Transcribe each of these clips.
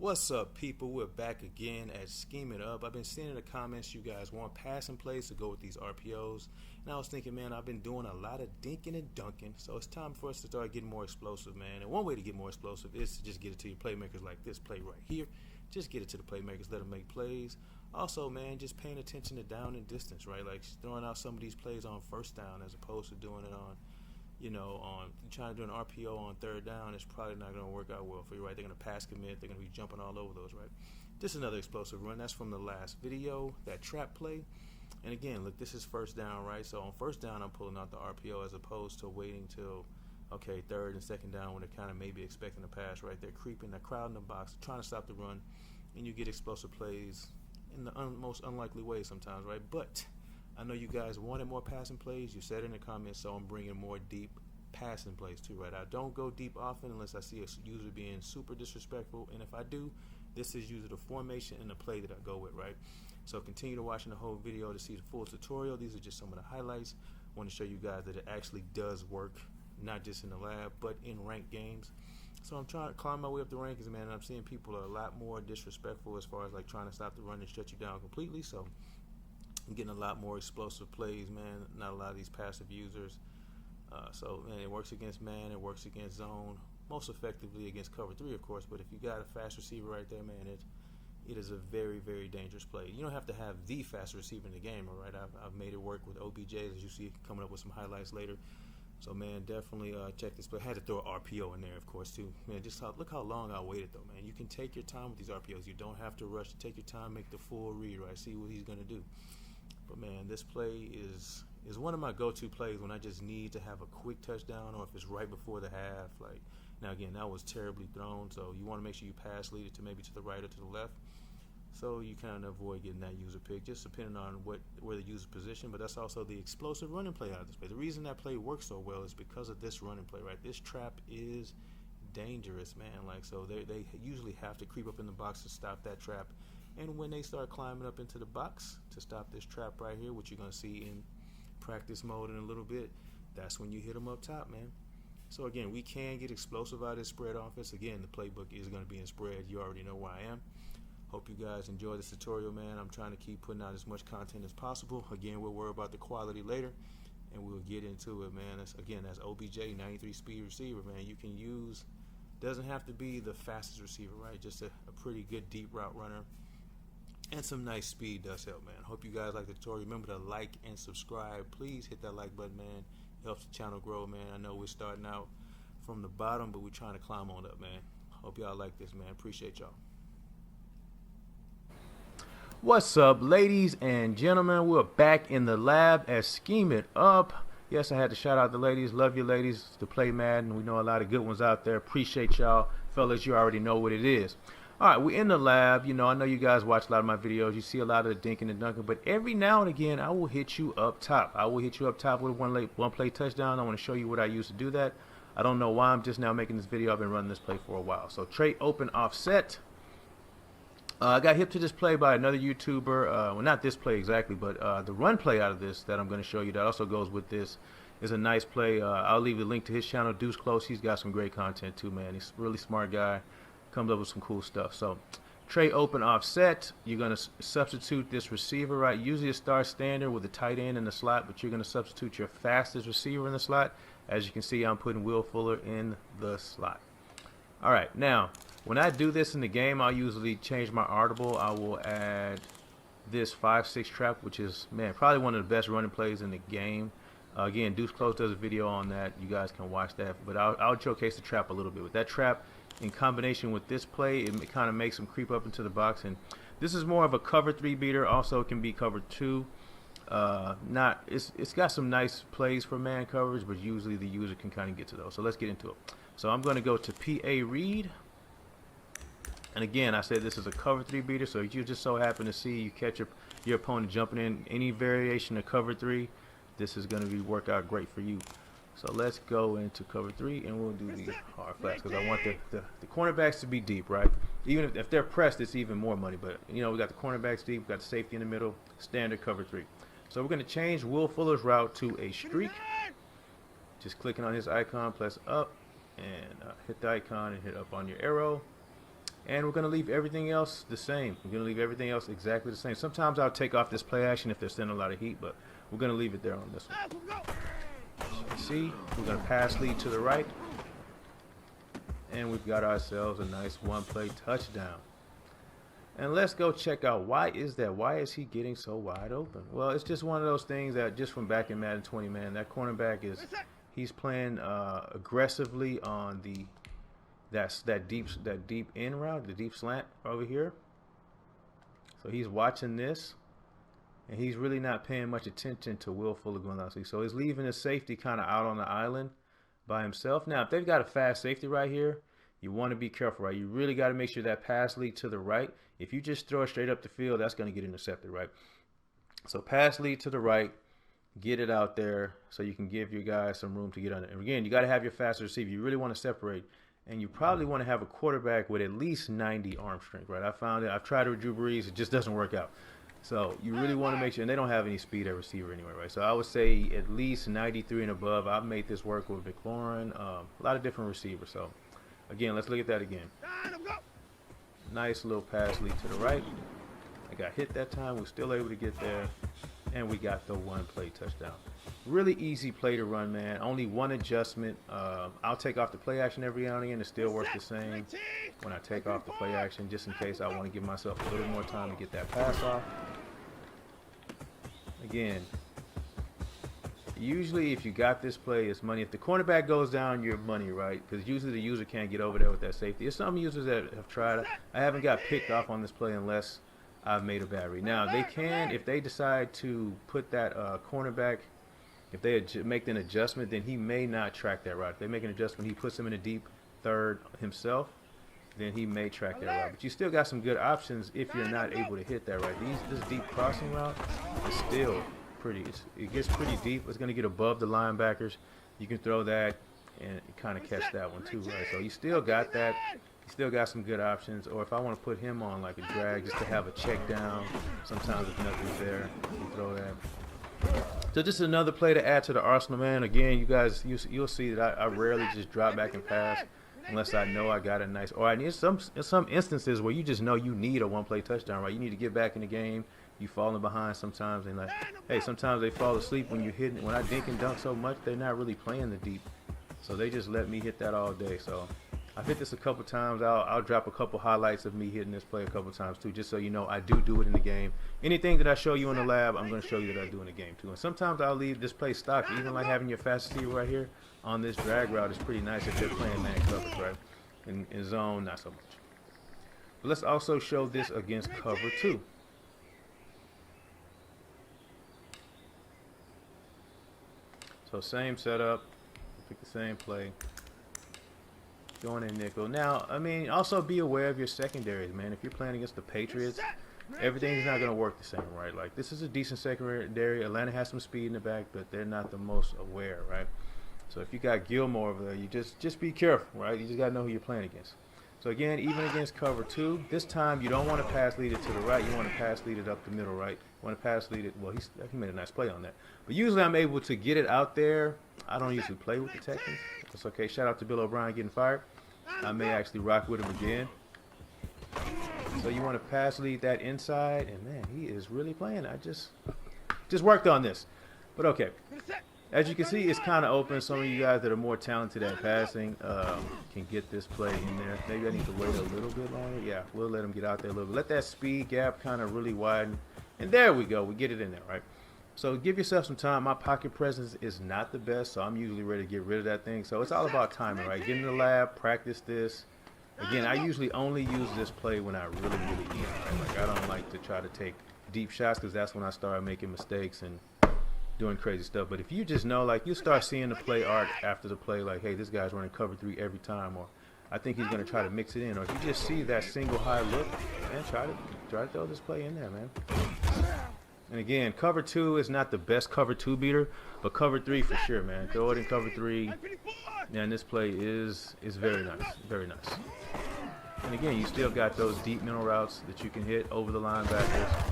What's up, people? We're back again at Scheme It Up. I've been seeing in the comments you guys want passing plays to go with these RPOs. And I was thinking, man, I've been doing a lot of dinking and dunking, so it's time for us to start getting more explosive, man. And one way to get more explosive is to just get it to your playmakers like this play right here. Just get it to the playmakers, let them make plays. Also, man, just paying attention to down and distance, right? Like throwing out some of these plays on first down as opposed to doing it on on trying to do an RPO on third down, it's probably not going to work out well for you, right? They're going to pass commit. They're going to be jumping all over those, right? This is another explosive run. That's from the last video, that trap play. And again, look, this is first down, right? So on first down, I'm pulling out the RPO as opposed to waiting till, okay, third and second down when they're kind of maybe expecting a pass, right? They're creeping, they're crowding the box, trying to stop the run, and you get explosive plays in the most unlikely way sometimes, right? But I know you guys wanted more passing plays. You said in the comments, so I'm bringing more deep passing plays too, right? I don't go deep often unless I see a user being super disrespectful, and if I do, this is usually the formation and the play that I go with, right? So continue to watching the whole video to see the full tutorial. These are just some of the highlights. I want to show you guys that it actually does work, not just in the lab, but in ranked games. So I'm trying to climb my way up the rankings, man, and I'm seeing people are a lot more disrespectful as far as like trying to stop the run and shut you down completely. So I'm getting a lot more explosive plays, man. Not a lot of these passive users. So man, it works against man, it works against zone, most effectively against cover 3, of course. But if you got a fast receiver right there, man, it is a very, very dangerous play. You don't have to have the fastest receiver in the game, all right? I've made it work with OBJ, as you see, coming up with some highlights later. So man, definitely check this play. I had to throw an RPO in there, of course, too. Man, just look how long I waited, though, man. You can take your time with these RPOs. You don't have to rush. Take your time, make the full read, right? See what he's gonna do. But man, this play is one of my go-to plays when I just need to have a quick touchdown, or if it's right before the half. Like now, again, that was terribly thrown, so you want to make sure you pass lead it to maybe to the right or to the left, so you kind of avoid getting that user pick, just depending on where the user's position. But that's also the explosive running play out of this play. The reason that play works so well is because of this running play, right? This trap is dangerous, man. Like, so they usually have to creep up in the box to stop that trap. And when they start climbing up into the box to stop this trap right here, which you're going to see in practice mode in a little bit, that's when you hit them up top, man. So again, we can get explosive out of this spread offense. Again, the playbook is going to be in spread. You already know where I am. Hope you guys enjoy this tutorial, man. I'm trying to keep putting out as much content as possible. Again, we'll worry about the quality later, and we'll get into it, man. That's OBJ, 93 speed receiver, man. You can use, doesn't have to be the fastest receiver, right? Just a pretty good deep route runner. And some nice speed does help, man. Hope you guys like the tutorial. Remember to like and subscribe. Please hit that like button, man. It helps the channel grow, man. I know we're starting out from the bottom, but we're trying to climb on up, man. Hope y'all like this, man. Appreciate y'all. What's up, ladies and gentlemen? We're back in the lab at Scheme It Up. Yes, I had to shout out the ladies. Love you, ladies, to play Madden. We know a lot of good ones out there. Appreciate y'all. Fellas, you already know what it is. All right, we're in the lab. I know you guys watch a lot of my videos. You see a lot of the dinking and dunking, but every now and again, I will hit you up top. I will hit you up top with one play touchdown. I want to show you what I use to do that. I don't know why I'm just now making this video. I've been running this play for a while. So trade open offset. I got hip to this play by another YouTuber. Well, not this play exactly, but the run play out of this that I'm going to show you that also goes with this is a nice play. I'll leave a link to his channel, Deuce Close. He's got some great content too, man. He's a really smart guy. Comes up with some cool stuff. So tray open offset, you're going to substitute this receiver, right? Usually it starts standard with a tight end in the slot, but you're going to substitute your fastest receiver in the slot. As you can see, I'm putting Will Fuller in the slot. All right, now when I do this in the game, I'll usually change my audible. I will add this 5-6 trap, which is, man, probably one of the best running plays in the game. Again, Deuce Close does a video on that. You guys can watch that, but I'll showcase the trap a little bit. With that trap in combination with this play, it kind of makes them creep up into the box, and this is more of a cover 3 beater. Also, it can be cover 2. It's got some nice plays for man coverage, but usually the user can kind of get to those. So let's get into it. So I'm going to go to PA read, and again, I said this is a cover 3 beater. So if you just so happen to see you catch your opponent jumping in any variation of cover 3, this is going to work out great for you. So let's go into cover 3, and we'll do the hard flats because I want the cornerbacks to be deep, right? Even if they're pressed, it's even more money. But we got the cornerbacks deep, we got the safety in the middle, standard cover 3. So we're going to change Will Fuller's route to a streak. Just clicking on his icon, press up, and hit the icon and hit up on your arrow. And we're going to leave everything else the same. We're going to leave everything else exactly the same. Sometimes I'll take off this play action if they're sending a lot of heat, but we're going to leave it there on this one. As you can see, we're going to pass lead to the right. And we've got ourselves a nice one-play touchdown. And let's go check out, why is that? Why is he getting so wide open? Well, it's just one of those things that just from back in Madden 20, man, that cornerback he's playing aggressively on that deep in route, the deep slant over here. So he's watching this, and he's really not paying much attention to Will Fuller going out. So he's leaving his safety kind of out on the island by himself. Now, if they've got a fast safety right here, you want to be careful, right? You really got to make sure that pass lead to the right. If you just throw it straight up the field, that's going to get intercepted, right? So pass lead to the right, get it out there so you can give your guys some room to get on it. And again, you got to have your fast receiver. You really want to separate. And you probably want to have a quarterback with at least 90 arm strength, right? I found it. I've tried it with Drew Brees. It just doesn't work out. So you really want to make sure, and they don't have any speed at receiver anyway, right? So I would say at least 93 and above. I've made this work with McLaurin, a lot of different receivers. So again, let's look at that again. Nice little pass lead to the right. I got hit that time. We're still able to get there, and we got the one-play touchdown. Really easy play to run, man. Only one adjustment. I'll take off the play action every now and again. It still works the same when I take off the play action, just in case I want to give myself a little more time to get that pass off. Again, usually if you got this play, it's money. If the cornerback goes down, you're money, right? Because usually the user can't get over there with that safety. There's some users that have tried it. I haven't got picked off on this play unless I've made a bad read. Now, they can, if they decide to put that cornerback, if they make an adjustment, then he may not track that route. If they make an adjustment, he puts him in a deep third himself, then he may track that route. But you still got some good options if you're not able to hit that right. This deep crossing route is still pretty. It gets pretty deep. It's going to get above the linebackers. You can throw that and kind of catch that one too, right? So you still got that. You still got some good options. Or if I want to put him on like a drag just to have a check down, sometimes if nothing's there, you throw that. So just another play to add to the arsenal, man. Again, you guys, you'll see that I rarely just drop back and pass unless I know I got a nice. Or I need some instances where you just know you need a one-play touchdown, right? You need to get back in the game. You falling behind sometimes, and like, hey, sometimes they fall asleep when you hit. When I dink and dunk so much, they're not really playing the deep, so they just let me hit that all day. So I've hit this a couple times. I'll drop a couple highlights of me hitting this play a couple times too, just so you know I do it in the game. Anything that I show you in the lab, I'm going to show you that I do in the game too. And sometimes I'll leave this play stock, even like having your fast receiver right here on this drag route is pretty nice if they're playing man coverage, right? In zone, not so much. But let's also show this against cover 2. So same setup, pick the same play. Going in nickel. Now, I mean, also be aware of your secondaries, man. If you're playing against the Patriots, everything's not going to work the same, right? Like, this is a decent secondary. Atlanta has some speed in the back, but they're not the most aware, right? So if you got Gilmore over there, you just be careful, right? You just got to know who you're playing against. So again, even against cover 2, this time you don't want to pass lead it to the right. You want to pass lead it up the middle, right? You want to pass lead it. Well, he made a nice play on that. But usually I'm able to get it out there. I don't usually play with the Texans. That's okay. Shout out to Bill O'Brien getting fired. I may actually rock with him again. So you want to pass lead that inside, and man, he is really playing. I just worked on this, but okay. As you can see, it's kind of open. Some of you guys that are more talented at passing can get this play in there. Maybe I need to wait a little bit longer. Yeah, we'll let him get out there a little bit. Let that speed gap kind of really widen, and there we go. We get it in there, right? So give yourself some time. My pocket presence is not the best, so I'm usually ready to get rid of that thing. So it's all about timing, right? Get in the lab, practice this. Again, I usually only use this play when I really need it, right? Like, I don't like to try to take deep shots because that's when I start making mistakes and doing crazy stuff. But if you just know, like, you start seeing the play arc after the play, like, hey, this guy's running cover 3 every time, or I think he's going to try to mix it in. Or if you just see that single high look, man, try to throw this play in there, man. And again, cover 2 is not the best cover 2 beater, but cover 3 for sure, man. Throw it in cover 3. And this play is very nice, very nice. And again, you still got those deep middle routes that you can hit over the linebackers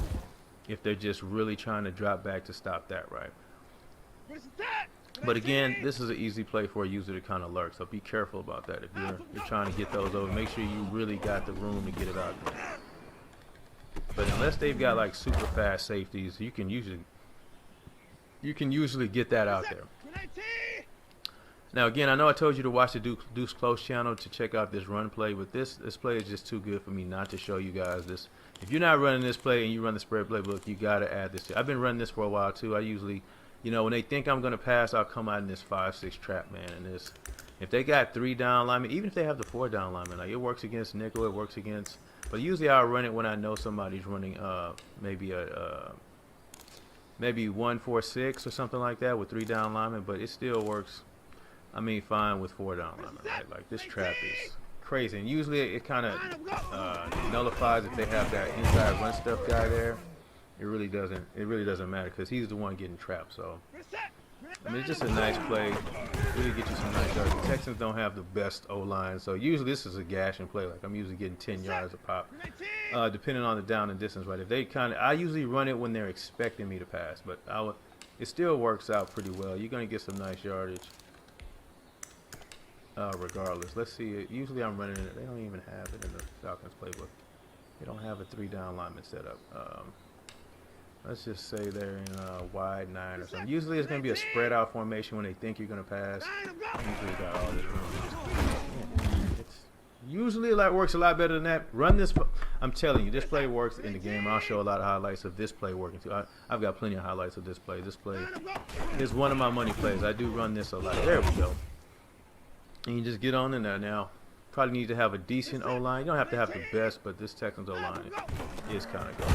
if they're just really trying to drop back to stop that, right? But again, this is an easy play for a user to kind of lurk, so be careful about that. If you're trying to get those over, make sure you really got the room to get it out there. But unless they've got like super fast safeties, you can usually get that out there. Now again, I know I told you to watch the Deuce Close channel to check out this run play, but this play is just too good for me not to show you guys this. If you're not running this play and you run the spread playbook, you gotta add this. I've been running this for a while too. I usually, you know, when they think I'm gonna pass, I'll come out in this 5-6 trap, man. And this, if they got 3 down linemen, even if they have the 4 down linemen, like it works against nickel, it works against. But usually I'll run it when I know somebody's running maybe 1-4-6 or something like that with 3 down linemen. But it still works. I mean, fine with 4 down linemen, right? Like this trap is crazy, and usually it kind of nullifies if they have that inside run stuff guy there. It really doesn't matter because he's the one getting trapped. So I mean, it's just a nice play. Really get you some nice yards. The Texans don't have the best O-line, so usually this is a gash and play. Like I'm usually getting 10 yards a pop, depending on the down and distance. Right? If they I usually run it when they're expecting me to pass, but it still works out pretty well. You're gonna get some nice yardage. Regardless, let's see it. Usually I'm running it. They don't even have it in the Falcons playbook. They don't have a 3 down lineman set up. Let's just say they're in a wide 9 or something. Usually it's going to be a spread out formation when they think you're going to pass. Usually got all this room. It's usually works a lot better than that. Run this. I'm telling you, this play works in the game. I'll show a lot of highlights of this play working too. I've got plenty of highlights of this play. This play is one of my money plays. I do run this a lot. There we go. And you just get on in there now. Probably need to have a decent O-line. You don't have to have the best, but this Texans O-line is kind of good.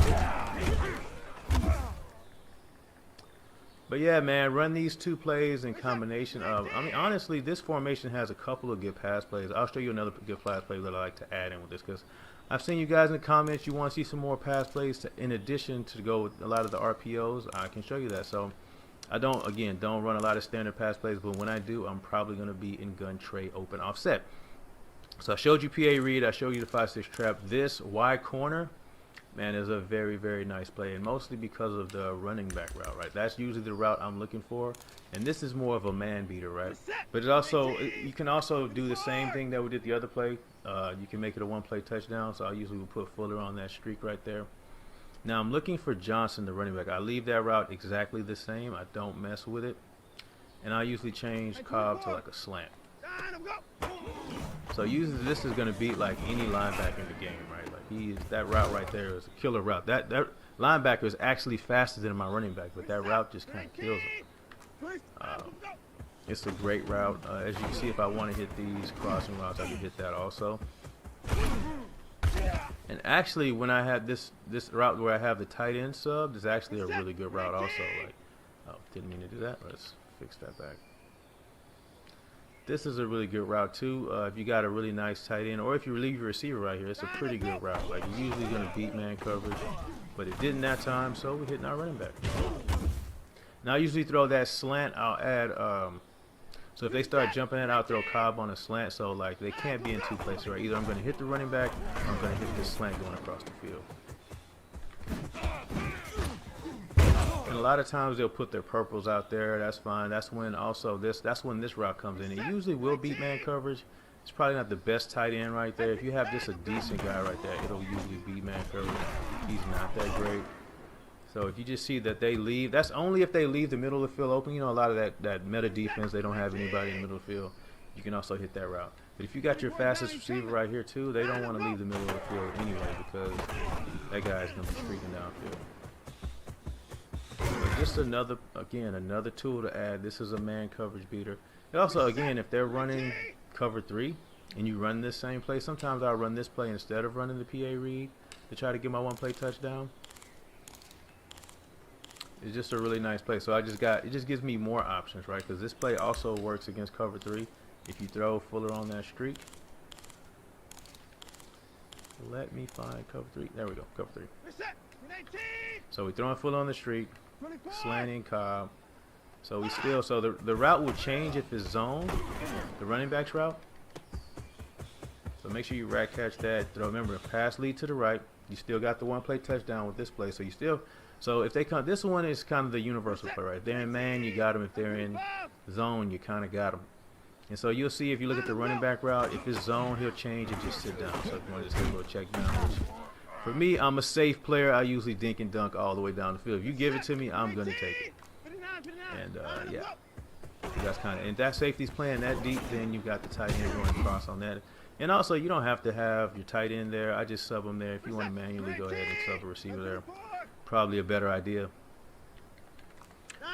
But yeah, man, run these 2 plays in combination of, I mean, honestly, this formation has a couple of good pass plays. I'll show you another good pass play that I like to add in with this because I've seen you guys in the comments, you want to see some more pass plays in addition to go with a lot of the RPOs. I can show you that. So I don't run a lot of standard pass plays, but when I do, I'm probably going to be in gun tray open offset. So I showed you PA read, I showed you the 5-6 trap. This wide corner, man, is a very, very nice play, and mostly because of the running back route, right? That's usually the route I'm looking for, and this is more of a man beater, right? But you can also do the same thing that we did the other play. You can make it a 1-play touchdown, so I usually would put Fuller on that streak right there. Now I'm looking for Johnson, the running back. I leave that route exactly the same. I don't mess with it. And I usually change Cobb to like a slant. So usually this is going to beat like any linebacker in the game, right? Like that route right there is a killer route. That linebacker is actually faster than my running back, but that route just kind of kills him. It's a great route. As you can see, if I want to hit these crossing routes, I can hit that also. And actually, when I had this route where I have the tight end sub, is actually a really good route also. Like, oh, didn't mean to do that. Let's fix that back. This is a really good route too. If you got a really nice tight end, or if you leave your receiver right here, it's a pretty good route. Like you're usually going to beat man coverage, but it didn't that time, so we're hitting our running back. Now I usually throw that slant. I'll add. So if they start jumping in, I'll throw Cobb on a slant. So like they can't be in 2 places, right? Either I'm going to hit the running back, or I'm going to hit this slant going across the field. And a lot of times they'll put their purples out there. That's fine. That's when this route comes in. It usually will beat man coverage. It's probably not the best tight end right there. If you have just a decent guy right there, it'll usually beat man coverage. He's not that great. So if you just see that they leave, that's only if they leave the middle of the field open. You know, a lot of that meta defense, they don't have anybody in the middle of the field. You can also hit that route. But if you got your fastest receiver right here too, they don't want to leave the middle of the field anyway because that guy's going to be streaking downfield. But just another tool to add. This is a man coverage beater. And also, again, if they're running cover 3 and you run this same play, sometimes I'll run this play instead of running the PA read to try to get my 1-play touchdown. It's just a really nice play. So it just gives me more options, right? Because this play also works against cover 3. If you throw Fuller on that streak. Let me find cover 3. There we go, cover 3. So we're throwing Fuller on the streak, slanting Cobb. So the route will change if it's zone, the running back's route. So make sure you rack catch that. Remember, pass lead to the right. You still got the 1-play touchdown with this play. So you still, So if they come, this one is kind of the universal play, right? If they're in man, you got them. If they're in zone, you kind of got them. And so you'll see if you look at the running back route, if it's zone, he'll change and just sit down. So if you want to just get a little check down, which for me, I'm a safe player. I usually dink and dunk all the way down the field. If you give it to me, I'm going to take it. And yeah, that's kind of, and that safety's playing that deep, then you got the tight end going across on that. And also, you don't have to have your tight end there. I just sub them there. If you want to manually go ahead and sub a receiver there, probably a better idea.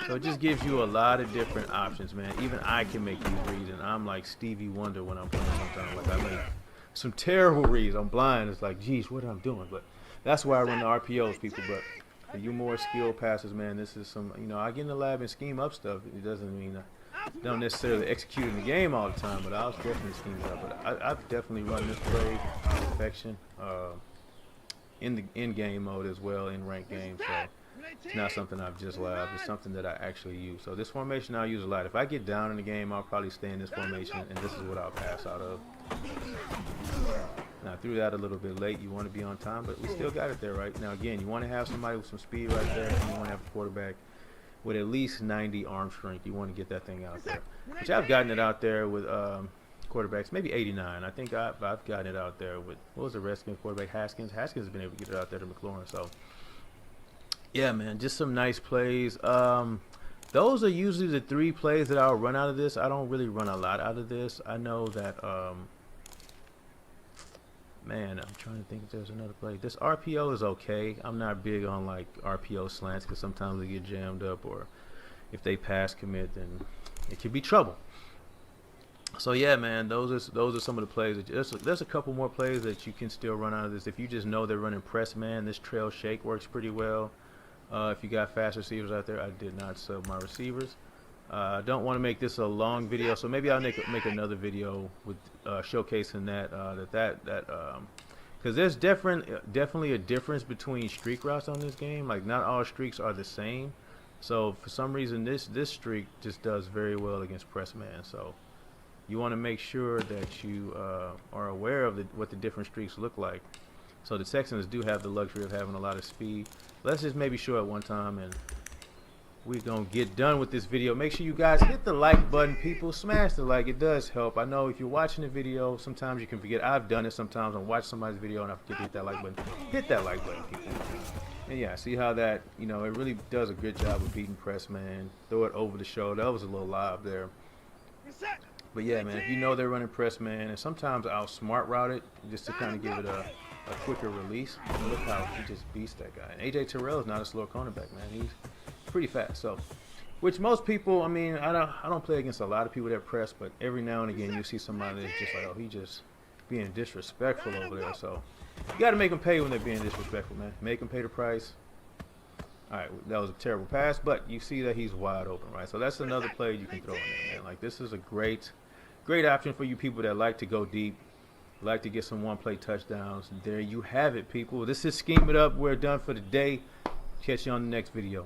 So it just gives you a lot of different options, man. Even I can make these reads, and I'm like Stevie Wonder when I'm playing sometimes. Like, I make some terrible reads. I'm blind. It's like, geez, what am I doing? But that's why I run the RPOs, people. But for you more skilled passers, man, this is some, you know, I get in the lab and scheme up stuff. It doesn't mean I don't necessarily execute in the game all the time, but I was definitely scheming up. But I've definitely run this play to perfection in the in-game mode as well, in ranked games. So it's not something I've just labbed. It's something that I actually use. So this formation I'll use a lot. If I get down in the game, I'll probably stay in this formation, and this is what I'll pass out of. Now, I threw that a little bit late. You want to be on time, but we still got it there, right? Now, again, you want to have somebody with some speed right there, and you want to have a quarterback with at least 90 arm strength. You want to get that thing out there. Which I've gotten it out there with quarterbacks, maybe 89. I think I've gotten it out there with, what was the Redskins quarterback, Haskins? Haskins has been able to get it out there to McLaurin. So, yeah, man, just some nice plays. Those are usually the 3 plays that I'll run out of this. I don't really run a lot out of this. I know that, man, I'm trying to think if there's another play. This RPO is okay. I'm not big on, like, RPO slants because sometimes they get jammed up, or if they pass commit, then it could be trouble. So, yeah, man, those are some of the plays. There's a couple more plays that you can still run out of this. If you just know they're running press man, this trail shake works pretty well. If you got fast receivers out there, I did not sub my receivers. I don't want to make this a long video, so maybe I'll make another video with showcasing that because there's definitely a difference between streak routes on this game. Like, not all streaks are the same. So for some reason, this streak just does very well against press man. So you want to make sure that you are aware of what the different streaks look like. So the Texans do have the luxury of having a lot of speed. Let's just maybe show it one time, and we're going to get done with this video. Make sure you guys hit the like button, people. Smash the like. It does help. I know if you're watching the video, sometimes you can forget. I've done it sometimes. I watch somebody's video and I forget to hit that like button. Hit that like button, people. And yeah, see how that, you know, it really does a good job of beating press, man. Throw it over the shoulder. That was a little live there. But yeah, man, if you know they're running press, man, and sometimes I'll smart route it just to kind of give it a quicker release. And look how he just beats that guy. And AJ Terrell is not a slow cornerback, man. He's pretty fast. So, which most people, I mean, I don't play against a lot of people that press, but every now and again you see somebody that's just like, oh, he just being disrespectful over there. So you got to make them pay when they're being disrespectful, man. Make them pay the price. All right, that was a terrible pass, but you see that he's wide open, right? So that's another play you can throw in there, man. Like, this is a great option for you people that like to go deep, like to get some one-play touchdowns. There you have it, people. This is Scheme It Up. We're done for the day. Catch you on the next video.